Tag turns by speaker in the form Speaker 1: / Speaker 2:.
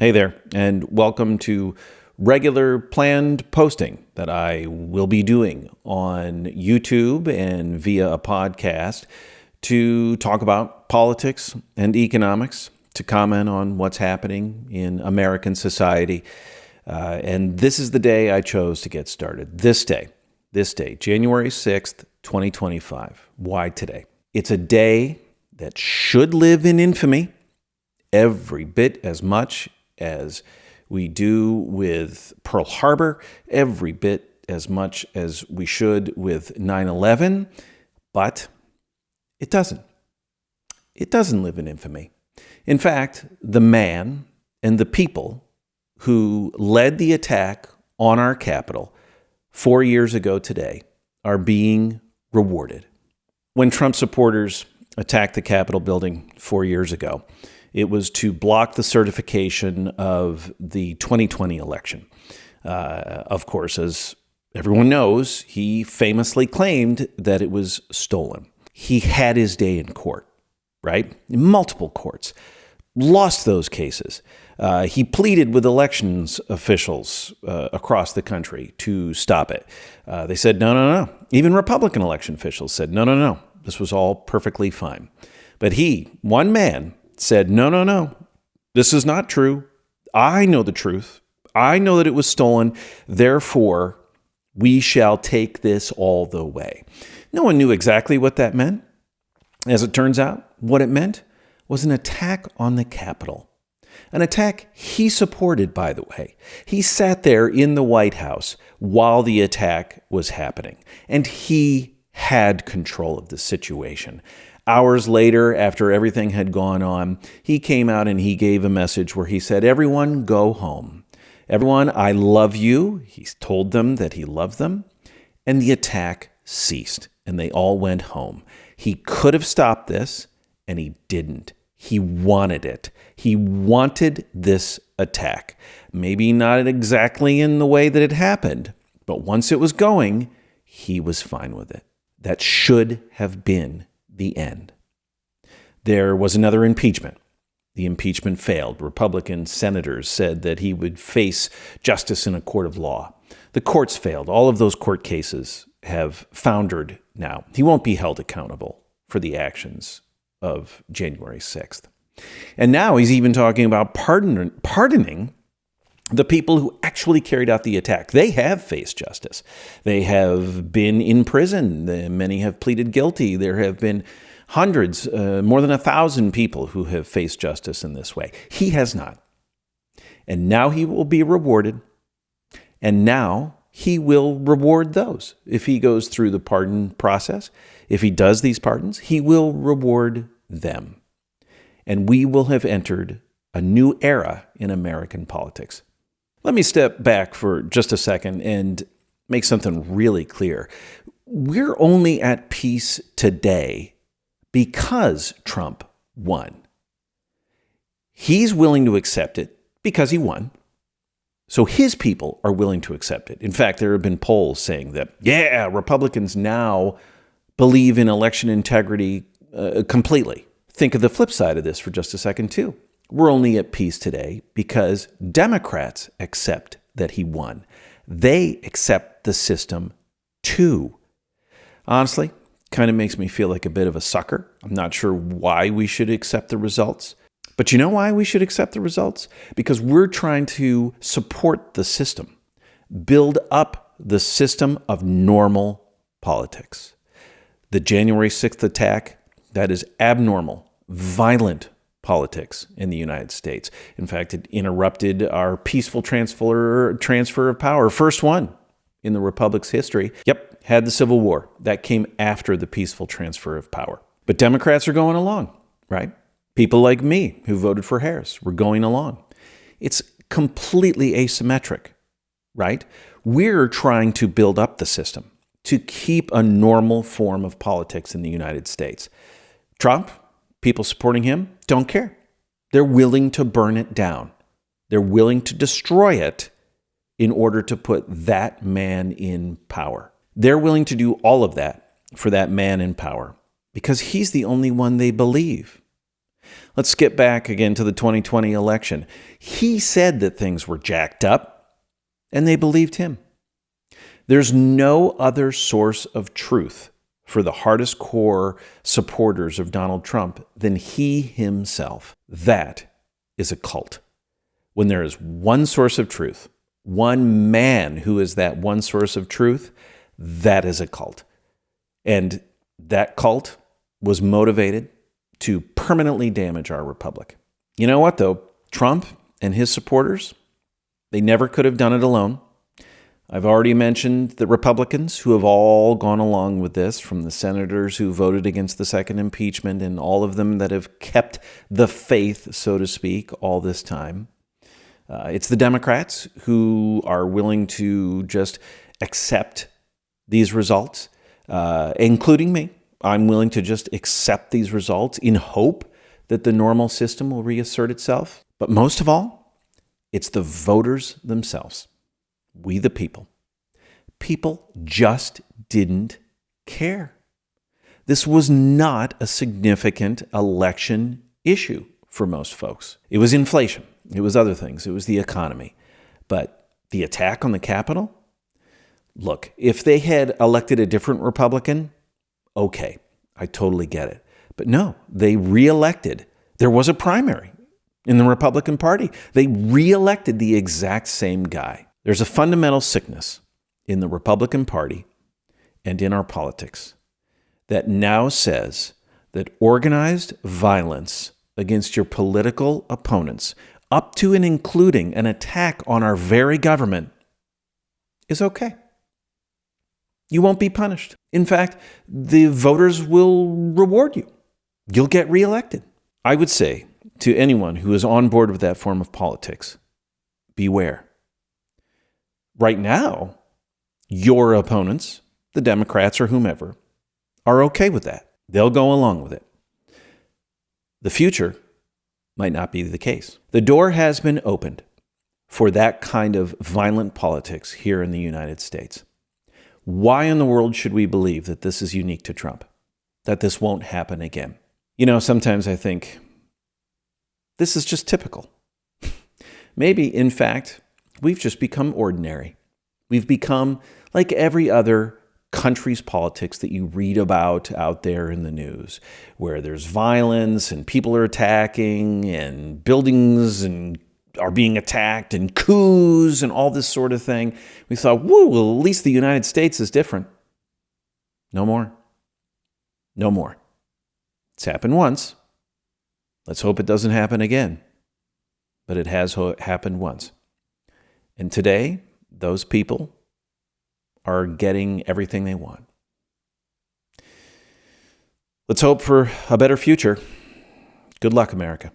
Speaker 1: Hey there, and welcome to regular planned posting that I will be doing on YouTube and via a podcast to talk about politics and economics, to comment on what's happening in American society. And this is the day I chose to get started. This day, January 6th, 2025. Why today? It's a day that should live in infamy every bit as much as we do with Pearl Harbor, every bit as much as we should with 9/11, but it doesn't. It doesn't live in infamy. In fact, the man and the people who led the attack on our Capitol 4 years ago today are being rewarded. When Trump supporters attacked the Capitol building 4 years ago, it was to block the certification of the 2020 election. Of course, as everyone knows, he famously claimed that it was stolen. He had his day in court, right? In multiple courts. Lost those cases. He pleaded with elections officials across the country to stop it. They said, no. Even Republican election officials said, no. This was all perfectly fine. But he, one man, said, no, this is not true. I know the truth. I know that it was stolen. Therefore, we shall take this all the way. No one knew exactly what that meant. As it turns out, what it meant was an attack on the Capitol. An attack he supported, by the way. He sat there in the White House while the attack was happening, and he had control of the situation. Hours later, after everything had gone on, he came out and he gave a message where he said, everyone go home. Everyone, I love you. He told them that he loved them. And the attack ceased and they all went home. He could have stopped this and he didn't. He wanted it. He wanted this attack. Maybe not exactly in the way that it happened, but once it was going, he was fine with it. That should have been the end. There was another impeachment. The impeachment failed. Republican senators said that he would face justice in a court of law. The courts failed. All of those court cases have foundered now. He won't be held accountable for the actions of January 6th. And now he's even talking about pardoning the people who actually carried out the attack. They have faced justice. They have been in prison. Many have pleaded guilty. There have been hundreds, more than 1,000 people who have faced justice in this way. He has not. And now he will be rewarded. And now he will reward those. If he goes through the pardon process, if he does these pardons, he will reward them. And we will have entered a new era in American politics. Let me step back for just a second and make something really clear. We're only at peace today because Trump won. He's willing to accept it because he won. So his people are willing to accept it. In fact, there have been polls saying that, Republicans now believe in election integrity completely. Think of the flip side of this for just a second, too. We're only at peace today because Democrats accept that he won. They accept the system too. Honestly, kind of makes me feel like a bit of a sucker. I'm not sure why we should accept the results. But you know why we should accept the results? Because we're trying to support the system, build up the system of normal politics. The January 6th attack, that is abnormal, violent politics in the United States. In fact, it interrupted our peaceful transfer of power, first one in the Republic's history. Yep, had the Civil War. That came after the peaceful transfer of power. But Democrats are going along, right? People like me who voted for Harris were going along. It's completely asymmetric, right? We're trying to build up the system to keep a normal form of politics in the United States. Trump, people supporting him, don't care. They're willing to burn it down. They're willing to destroy it in order to put that man in power. They're willing to do all of that for that man in power because he's the only one they believe. Let's skip back again to the 2020 election. He said that things were jacked up, and they believed him. There's no other source of truth for the hardest core supporters of Donald Trump than he himself. That is a cult. When there is one source of truth, one man who is that one source of truth, that is a cult. And that cult was motivated to permanently damage our republic. You know what, though? Trump and his supporters, they never could have done it alone. I've already mentioned the Republicans who have all gone along with this, from the senators who voted against the second impeachment and all of them that have kept the faith, so to speak, all this time. It's the Democrats who are willing to just accept these results, including me. I'm willing to just accept these results in hope that the normal system will reassert itself. But most of all, it's the voters themselves. We the people. People just didn't care. This was not a significant election issue for most folks. It was inflation. It was other things. It was the economy. But the attack on the Capitol? Look, if they had elected a different Republican, okay, I totally get it. But no, they reelected. There was a primary in the Republican Party. They reelected the exact same guy. There's a fundamental sickness in the Republican Party and in our politics that now says that organized violence against your political opponents, up to and including an attack on our very government, is okay. You won't be punished. In fact, the voters will reward you. You'll get reelected. I would say to anyone who is on board with that form of politics, beware. Right now, your opponents, the Democrats or whomever, are okay with that. They'll go along with it. The future might not be the case. The door has been opened for that kind of violent politics here in the United States. Why in the world should we believe that this is unique to Trump? That this won't happen again? You know, sometimes I think this is just typical. Maybe, in fact, we've just become ordinary. We've become like every other country's politics that you read about out there in the news, where there's violence and people are attacking and buildings and are being attacked and coups and all this sort of thing. We thought, whoa, well, at least the United States is different. No more. No more. It's happened once. Let's hope it doesn't happen again. But it has happened once. And today, those people are getting everything they want. Let's hope for a better future. Good luck, America.